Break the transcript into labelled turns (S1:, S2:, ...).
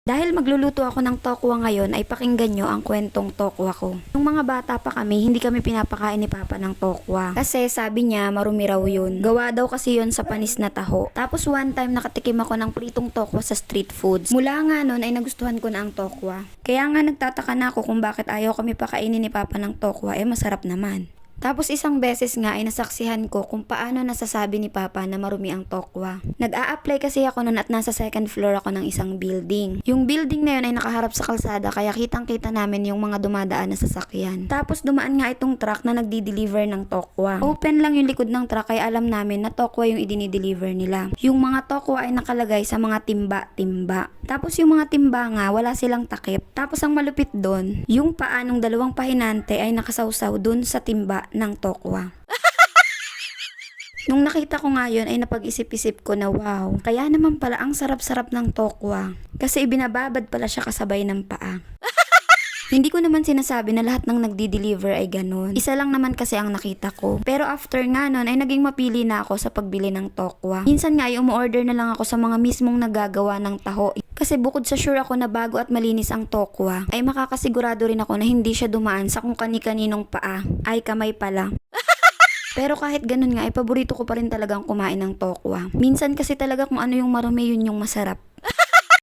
S1: Dahil magluluto ako ng tokwa ngayon ay pakinggan nyo ang kwentong tokwa ko. Nung mga bata pa kami, hindi kami pinapakain ni Papa ng tokwa. Kasi sabi niya marumi raw yun. Gawa daw kasi yun sa panis na taho. Tapos one time nakatikim ako ng pritong tokwa sa street foods. Mula nga nun ay nagustuhan ko na ang tokwa. Kaya nga nagtataka na ako kung bakit ayaw kami pakainin ni Papa ng tokwa, masarap naman. Tapos isang beses nga ay nasaksihan ko kung paano nasasabi ni Papa na marumi ang tokwa. Nag-a-apply kasi ako noon at nasa second floor ako ng isang building. Yung building na yun ay nakaharap sa kalsada kaya kitang-kita namin yung mga dumadaan na sasakyan. Tapos dumaan nga itong truck na nagdi-deliver ng tokwa. Open lang yung likod ng truck kaya alam namin na tokwa yung idini-deliver nila. Yung mga tokwa ay nakalagay sa mga timba-timba. Tapos yung mga timba nga wala silang takip. Tapos ang malupit doon, yung paa ng dalawang pahinante ay nakasawsaw dun sa timba ng tokwa. Nung nakita ko nga yun ay napag-isip-isip ko na wow, kaya naman pala ang sarap-sarap ng tokwa. Kasi ibinababad pala siya kasabay ng paa. Hindi ko naman sinasabi na lahat ng nagdi-deliver ay ganun. Isa lang naman kasi ang nakita ko. Pero after nga nun ay naging mapili na ako sa pagbili ng tokwa. Minsan nga ay umu-order na lang ako sa mga mismong nagagawa ng taho. Kasi bukod sa sure ako na bago at malinis ang tokwa, ay makakasigurado rin ako na hindi siya dumaan sa kung kani-kaninong paa. Ay kamay pala. Pero kahit ganun nga ay paborito ko pa rin talagang kumain ng tokwa. Minsan kasi talaga kung ano yung marumi yun yung masarap.